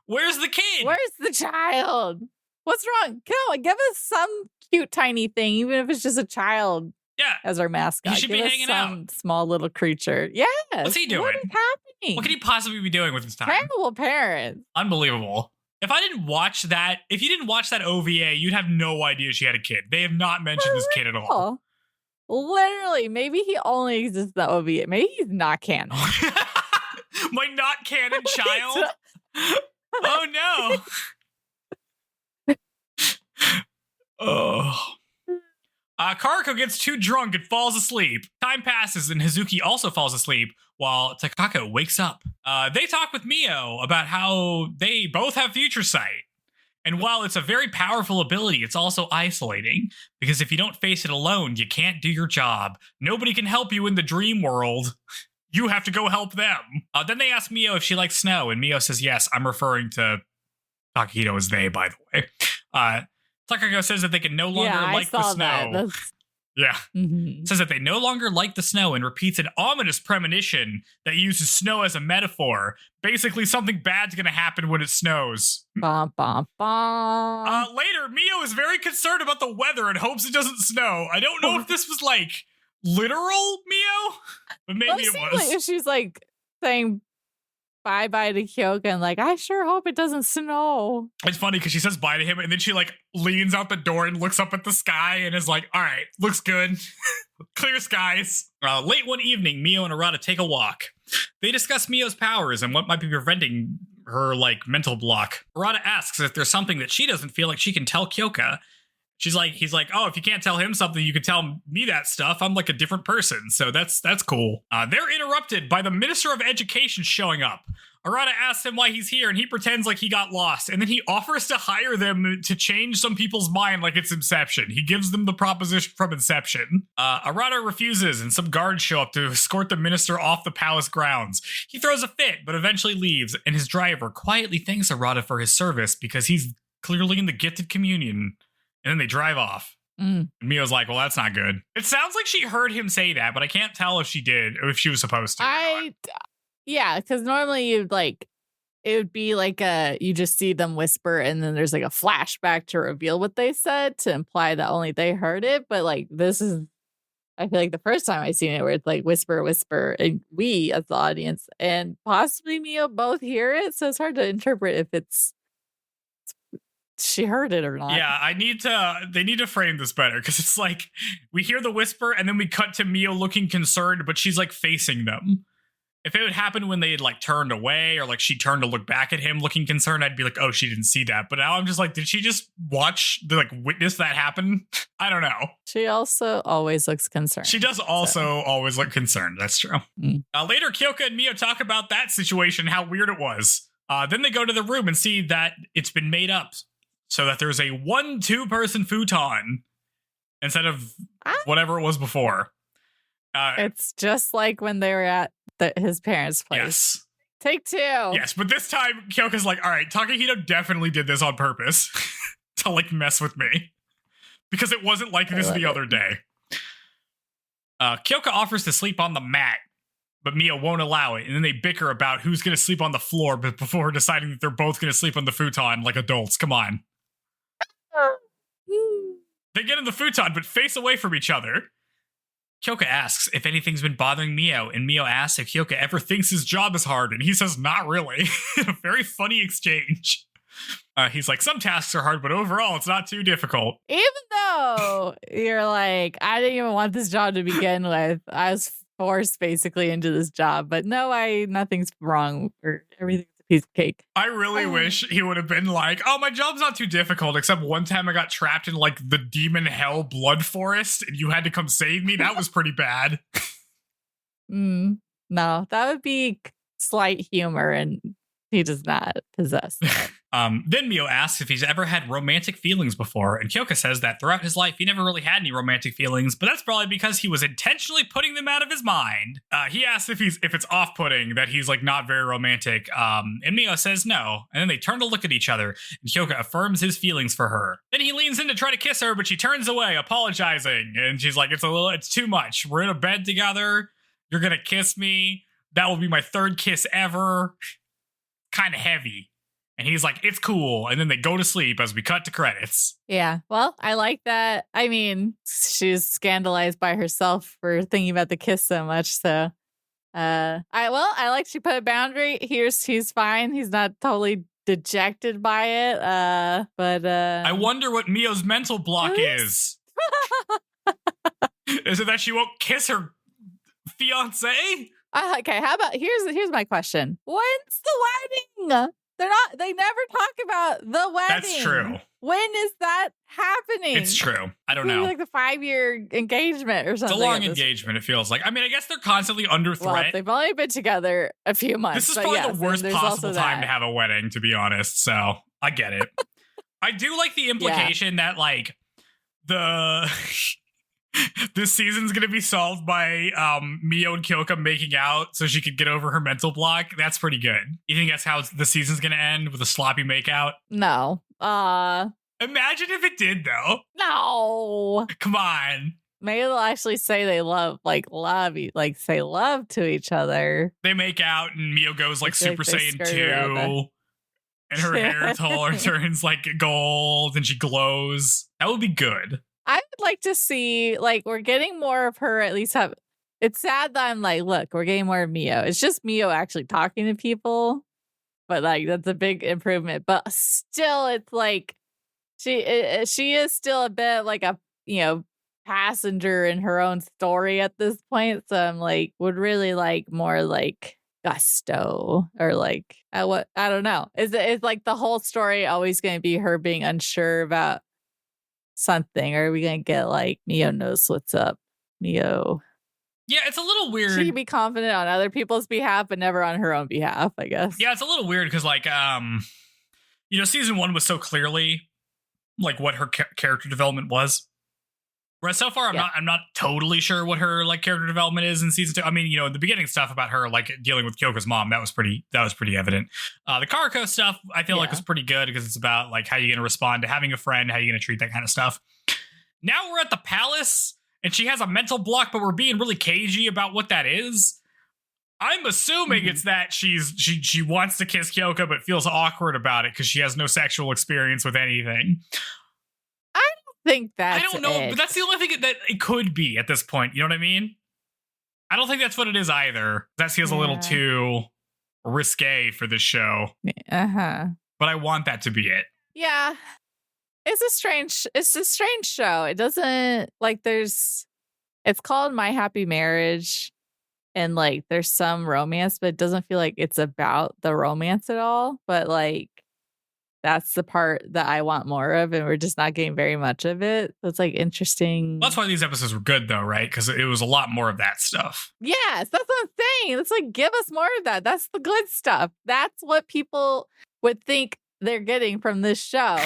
Where's the kid? Where's the child? What's wrong? Come on, give us some cute tiny thing, even if it's just a child. Yeah, as our mascot. He should be hanging out. Small little creature. Yeah. What's he doing? What is happening? What could he possibly be doing with his time? Terrible parents. Unbelievable. If you didn't watch that OVA, you'd have no idea she had a kid. They have not mentioned this kid at all. Literally, maybe he only exists in the OVA. Maybe he's not canon. My not canon child. Oh no. Oh. Karuko gets too drunk and falls asleep. Time passes and Hazuki also falls asleep while Takako wakes up. They talk with Miyo about how they both have future sight. And while it's a very powerful ability, it's also isolating. Because if you don't face it alone, you can't do your job. Nobody can help you in the dream world. You have to go help them. Then they ask Miyo if she likes snow, and Miyo says yes. I'm referring to Takahito as they, by the way. Takako says that they can no longer like the snow. Yeah. Mm-hmm. Says that they no longer like the snow and repeats an ominous premonition that uses snow as a metaphor. Basically, something bad's going to happen when it snows. Bum, bum, bum. Later, Miyo is very concerned about the weather and hopes it doesn't snow. I don't know if this was like literal Miyo, but maybe it was. Like she's like saying bye-bye to Kyoka and like, I sure hope it doesn't snow. It's funny because she says bye to him and then she like leans out the door and looks up at the sky and is like, all right, looks good. Clear skies. Late one evening, Miyo and Arata take a walk. They discuss Miyo's powers and what might be preventing her like mental block. Arata asks if there's something that she doesn't feel like she can tell Kyoka. He's like, oh, if you can't tell him something, you can tell me that stuff. I'm like a different person. So that's cool. They're interrupted by the Minister of Education showing up. Arata asks him why he's here, and he pretends like he got lost. And then he offers to hire them to change some people's mind like it's Inception. He gives them the proposition from Inception. Arata refuses, and some guards show up to escort the minister off the palace grounds. He throws a fit, but eventually leaves, and his driver quietly thanks Arata for his service because he's clearly in the gifted communion. And then they drive off. And Miyo's like, well, that's not good. It sounds like she heard him say that, but I can't tell if she did or if she was supposed to. Yeah, because normally you'd like, it would be like you just see them whisper and then there's like a flashback to reveal what they said to imply that only they heard it. But like this is, I feel like the first time I seen it where it's like whisper, whisper, and we as the audience and possibly Miyo both hear it. So it's hard to interpret if it's she heard it or not. Yeah, they need to frame this better because it's like we hear the whisper and then we cut to Miyo looking concerned, but she's like facing them. If it would happen when they had like turned away or like she turned to look back at him looking concerned, I'd be like, oh, she didn't see that. But now I'm just like, did she just witness that happen? I don't know. She also always looks concerned. She does also always look concerned. That's true. Later, Kyoka and Miyo talk about that situation, how weird it was. Then they go to the room and see that it's been made up so that there's a 1-2 person futon instead of whatever it was before. It's just like when they were at his parents' place. Yes. Take 2. Yes, but this time Kyoka's like, all right, Takahito definitely did this on purpose to like mess with me because it wasn't like this the other day. Kyoka offers to sleep on the mat, but Miyo won't allow it. And then they bicker about who's going to sleep on the floor before deciding that they're both going to sleep on the futon like adults. Come on. They get in the futon, but face away from each other. Kyoka asks if anything's been bothering Miyo, and Miyo asks if Kyoka ever thinks his job is hard, and he says not really. A very funny exchange. He's like, some tasks are hard, but overall, it's not too difficult. Even though you're like, I didn't even want this job to begin with. I was forced basically into this job, but no, nothing's wrong or everything's a piece of cake. I really wish he would have been like, oh, my job's not too difficult, except one time I got trapped in like the demon hell blood forest and you had to come save me. That was pretty bad. No, that would be slight humor and he does not possess that. Then Miyo asks if he's ever had romantic feelings before, and Kyoka says that throughout his life, he never really had any romantic feelings, but that's probably because he was intentionally putting them out of his mind. He asks if it's off-putting that he's like not very romantic, and Miyo says no, and then they turn to look at each other, and Kyoka affirms his feelings for her. Then he leans in to try to kiss her, but she turns away, apologizing, and she's like, it's too much. We're in a bed together. You're gonna kiss me. That will be my 3rd kiss ever. Kind of heavy. And he's like, it's cool. And then they go to sleep as we cut to credits. Yeah. Well, I like that. I mean, she's scandalized by herself for thinking about the kiss so much. So I like she put a boundary. He's fine. He's not totally dejected by it. But I wonder what Miyo's mental block is. Is it that she won't kiss her fiance? Okay, how about here's my question. When's the wedding? They never talk about the wedding. That's true. When is that happening? It's true. I don't know. Like the 5-year engagement or something. It's a long engagement, it feels like. I mean, I guess they're constantly under threat. Well, they've only been together a few months. This is probably the worst possible time to have a wedding, to be honest. So I get it. I do like the implication that like this season's gonna be solved by Miyo and Kyoka making out so she could get over her mental block. That's pretty good. You think that's how the season's gonna end, with a sloppy makeout? No. Imagine if it did, though. No. Come on. Maybe they'll actually say they say love to each other. They make out and Miyo goes like Super Saiyan 2. And her hair turns like gold and she glows. That would be good. I would like to see, like, we're getting more of her at least have. It's sad that I'm like, look, we're getting more of Miyo. It's just Miyo actually talking to people. But, like, that's a big improvement. But still, it's like, she is still a bit like a, passenger in her own story at this point. So I'm like, would really like more like gusto or like, I don't know. Is like the whole story always going to be her being unsure about something, or are we gonna get like Miyo knows what's up? Miyo, yeah, it's a little weird. She can be confident on other people's behalf, but never on her own behalf, I guess. Yeah, it's a little weird because, like, season 1 was so clearly like what her character development was. Whereas so far, I'm not totally sure what her like character development is in season 2. I mean, the beginning stuff about her like dealing with Kyoko's mom, that was pretty evident. The Karako stuff, I feel like was pretty good because it's about like how you're going to respond to having a friend, how you're going to treat that kind of stuff. Now we're at the palace and she has a mental block, but we're being really cagey about what that is. I'm assuming it's that she wants to kiss Kyoko but feels awkward about it because she has no sexual experience with anything. I don't think that's I don't know, it. but that's the only thing that it could be at this point. You know what I mean? I don't think that's what it is either. That feels a little too risque for this show. Uh-huh. But I want that to be it. Yeah. It's a strange show. It doesn't it's called My Happy Marriage, and like there's some romance, but it doesn't feel like it's about the romance at all. But like that's the part that I want more of, and we're just not getting very much of it. So it's like interesting. That's why these episodes were good though, right? Because it was a lot more of that stuff. Yes, that's what I'm saying. It's like, give us more of that. That's the good stuff. That's what people would think they're getting from this show.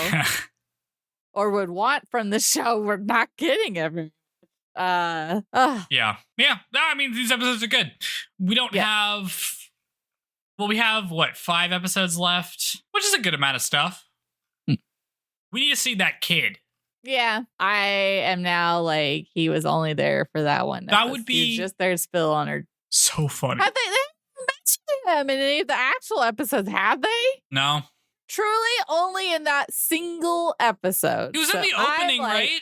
Or would want from the show. We're not getting everything. Yeah. No, I mean, these episodes are good. We don't have. Well, we have 5 episodes left, which is a good amount of stuff. We need to see that kid. Yeah, I am now like he was only there for that one. That would be He's just there to spill on her. So funny. Have they mentioned him in any of the actual episodes? Have they? No. Truly, only in that single episode. He was in the opening, right?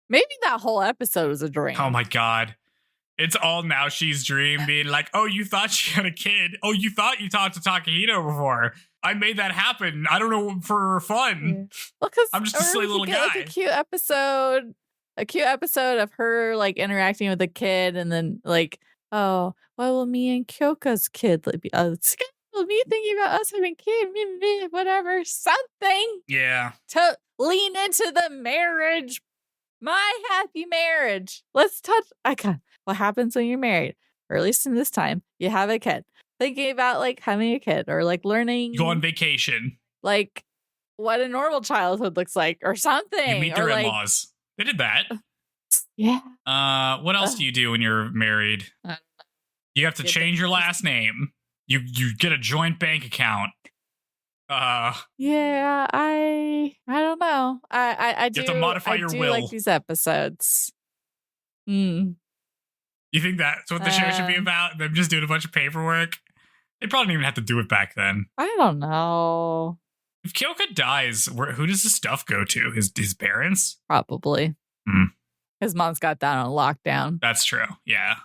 Maybe that whole episode was a dream. Oh my god. It's all Now She's Dream being like, oh, you thought she had a kid. Oh, you thought you talked to Takahito before. I made that happen. I don't know, for fun. Yeah. Well, because I'm just a silly little guy. Like a cute episode of her like interacting with a kid, and then like, oh, what will me and Kyoka's kid like be? Me thinking about us having kids, whatever, something. Yeah. To lean into the marriage, my happy marriage. Let's touch. What happens when you're married, or at least in this time, you have a kid. Thinking about like having a kid, or like learning. Go on vacation. Like what a normal childhood looks like, or something. You meet their in-laws. They did that. Yeah. What else do you do when you're married? You have to change your last name. You get a joint bank account. Yeah, I don't know. I do. You have to modify your will. Like these episodes. You think that's what the show should be about? Them just doing a bunch of paperwork? They probably didn't even have to do it back then. I don't know. If Kyoka dies, who does his stuff go to? His parents? Probably. His mom's got that on lockdown. That's true. Yeah.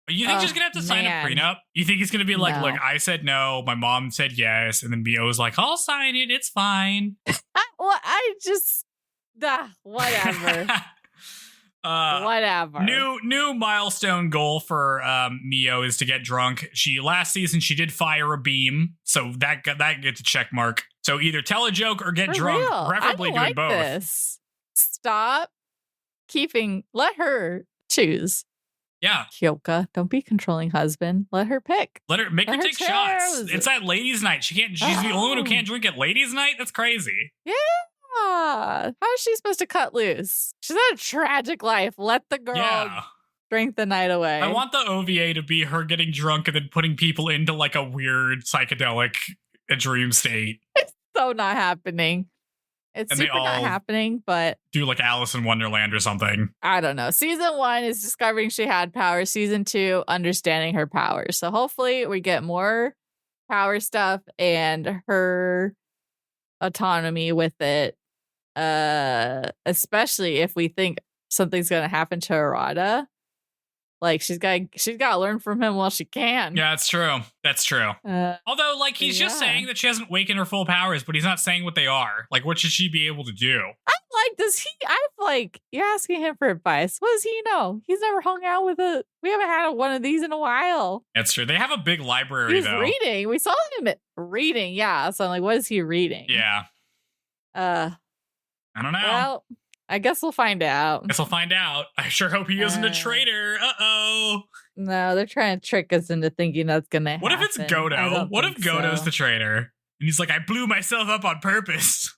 You think she's going to have to sign a prenup? You think it's going to be like, look, I said no, my mom said yes, and then Miyo's like, I'll sign it, it's fine. Whatever. Whatever. New milestone goal for Miyo is to get drunk. Last season she did fire a beam, so that gets a check mark. So either tell a joke or get drunk, preferably doing both. This. Stop let her choose. Yeah. Kyoka, don't be controlling husband. Let her pick. Let her take shots. It's at ladies' night. She's the only one who can't drink at ladies' night? That's crazy. Yeah. How is she supposed to cut loose? She's had a tragic life. Let the girl drink the night away. I want the OVA to be her getting drunk and then putting people into like a weird psychedelic dream state. It's so not happening. It's super not happening, but do like Alice in Wonderland or something. I don't know. Season 1 is discovering she had power. Season 2, understanding her powers. So hopefully we get more power stuff and her autonomy with it. Especially if we think something's going to happen to Arata. Like she's got to learn from him while she can. Yeah, that's true. Although, like, he's just saying that she hasn't wakened her full powers, but he's not saying what they are. Like, what should she be able to do? You're asking him for advice. What does he know? He's never hung out with we haven't had one of these in a while. That's true. They have a big library, He's reading. We saw him reading. Yeah. So I'm like, what is he reading? Yeah. I don't know. Well, I guess we'll find out. I sure hope he isn't a traitor. Uh-oh. No, they're trying to trick us into thinking that's going to happen. What if it's Godo? What if Godo's the traitor? And he's like, I blew myself up on purpose.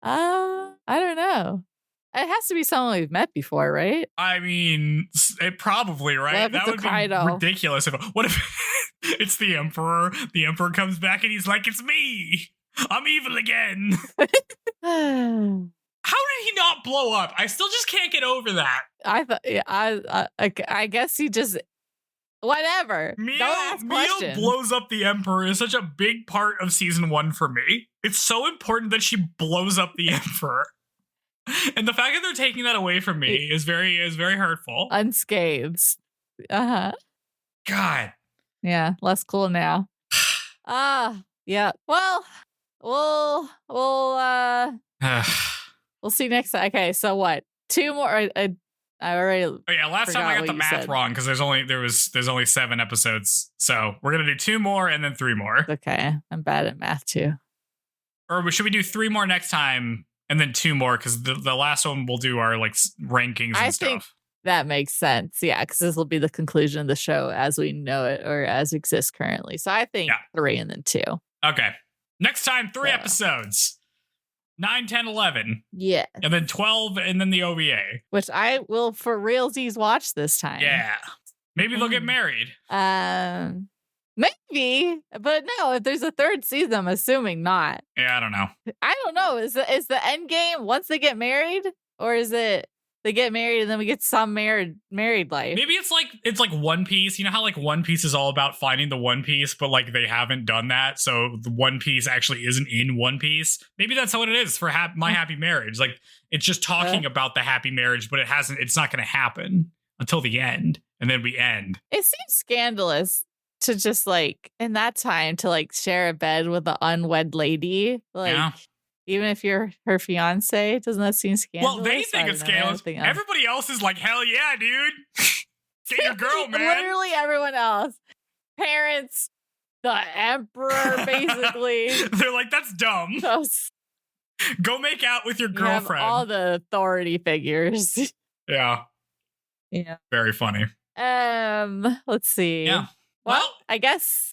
I don't know. It has to be someone we've met before, right? I mean, it probably, right? That would be ridiculous. What if it's the Emperor? The Emperor comes back and he's like, it's me. I'm evil again. How did he not blow up? I still just can't get over that. I thought, yeah, I guess he just, whatever. Don't ask questions. Miyo blows up the Emperor is such a big part of season 1 for me. It's so important that she blows up the Emperor. And the fact that they're taking that away from me is very hurtful. Unscathed. Uh-huh. God. Yeah, less cool now. Yeah. Well, we'll see next time. Okay, so what? 2 more. I already. Oh yeah, last time I got the math wrong because there's only 7 episodes. So we're gonna do 2 more and then 3 more. Okay, I'm bad at math too. Or should we do 3 more next time and then 2 more? Because the last one we'll do our like rankings and stuff. Think that makes sense. Yeah, because this will be the conclusion of the show as we know it or as exists currently. So I think 3 and then 2. Okay. Next time, 3 episodes. 9, 10, 11. Yeah. And then 12 and then the OVA. Which I will for realsies watch this time. Yeah. Maybe they'll get married. Maybe. But no, if there's a 3rd season, I'm assuming not. Yeah, I don't know. I don't know. Is the end game once they get married? Or is it they get married and then we get some married life? Maybe it's like One Piece. You know how like One Piece is all about finding the One Piece, but like they haven't done that, so the One Piece actually isn't in One Piece. Maybe that's what it is for My Happy Marriage. Like it's just talking about the happy marriage, but it's not going to happen until the end, and then we end. It seems scandalous to just like in that time to like share a bed with an unwed lady, like. Yeah. Even if you're her fiance, doesn't that seem scandalous? Well, they think it's scandalous. Everybody else is like, hell yeah, dude. Get your girl, man. Literally everyone else. Parents, the emperor, basically. They're like, that's dumb. Go make out with your girlfriend. All the authority figures. Yeah. Yeah. Very funny. Let's see. Yeah. Well, I guess.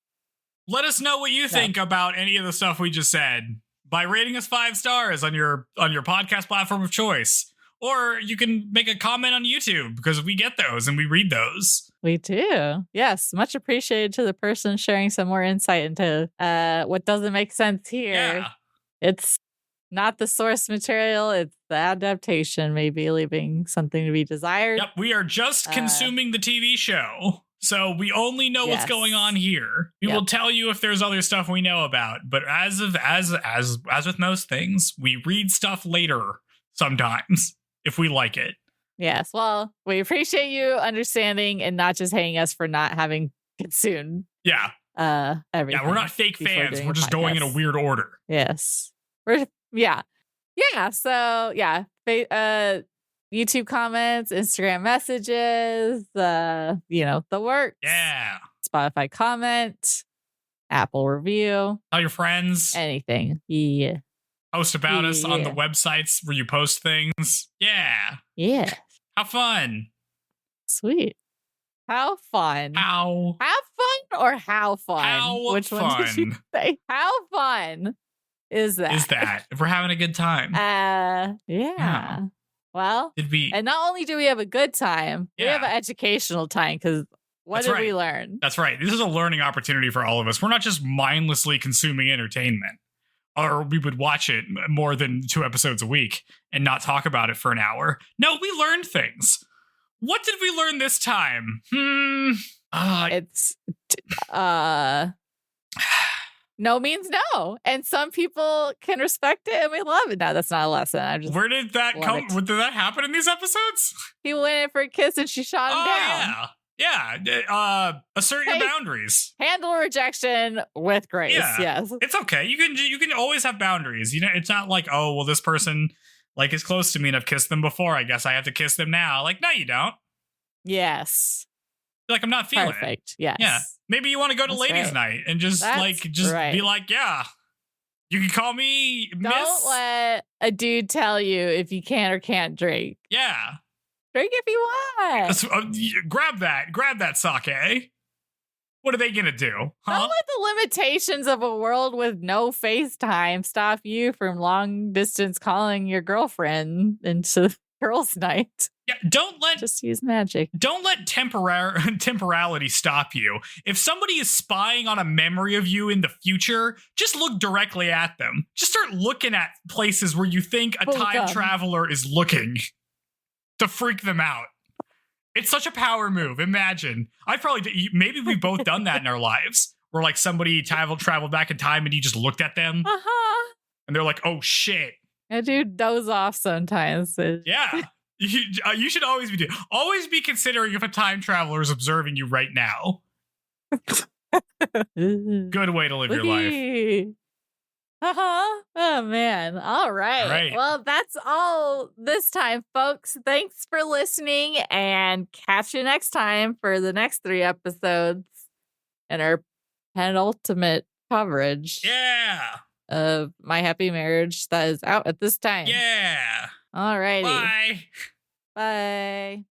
Let us know what you think about any of the stuff we just said by rating us 5 stars on your podcast platform of choice. Or you can make a comment on YouTube because we get those and we read those. We do. Yes. Much appreciated to the person sharing some more insight into what doesn't make sense here. Yeah. It's not the source material. It's the adaptation, maybe leaving something to be desired. Yep. We are just consuming the TV show. So we only know what's going on here. We will tell you if there's other stuff we know about, but as with most things, we read stuff later sometimes if we like it. Yes. Well, we appreciate you understanding and not just hating us for not having consumed. Yeah. Everything. Yeah, we're not fake fans. We're just going in a weird order. Yes. Yeah. So YouTube comments, Instagram messages, the works. Yeah. Spotify comment, Apple review. Tell your friends. Anything. Yeah. Post about us on the websites where you post things. Yeah. Yeah. How fun. Sweet. How fun. How fun or how fun? Which fun? One did you say? How fun is that? If we're having a good time. Yeah. Well, and not only do we have a good time, we have an educational time because what did we learn? That's right. This is a learning opportunity for all of us. We're not just mindlessly consuming entertainment, or we would watch it more than 2 episodes a week and not talk about it for an hour. No, we learned things. What did we learn this time? It's no means no. And some people can respect it and we love it. No, that's not a lesson. Where did that come? Did that happen in these episodes? He went in for a kiss and she shot him down. Yeah. Assert your boundaries. Handle rejection with grace. Yes. It's okay. You can always have boundaries. You know, it's not like, oh, well, this person like is close to me and I've kissed them before. I guess I have to kiss them now. Like, no, you don't. Yes. Like, I'm not feeling Perfect. Yes. Yeah. Maybe you want to go to ladies' night and just be like, yeah, you can call me Miss. Don't let a dude tell you if you can or can't drink. Yeah. Drink if you want. Grab that sake. What are they going to do? Huh? Don't let the limitations of a world with no FaceTime stop you from long distance calling your girlfriend into girls' night. Yeah, just use magic. Don't let temporality stop you. If somebody is spying on a memory of you in the future, just look directly at them. Just start looking at places where you think a time traveler is looking to freak them out. It's such a power move. Imagine. Maybe we've both done that in our lives, where like somebody traveled back in time and you just looked at them and they're like, oh shit. I do doze off sometimes. Yeah. You should always be considering if a time traveler is observing you right now. Good way to live your life. Oh man. All right. Well, that's all this time, folks. Thanks for listening, and catch you next time for the next 3 episodes and our penultimate coverage. Yeah. Of My Happy Marriage that is out at this time. Yeah. All righty. Bye. Bye.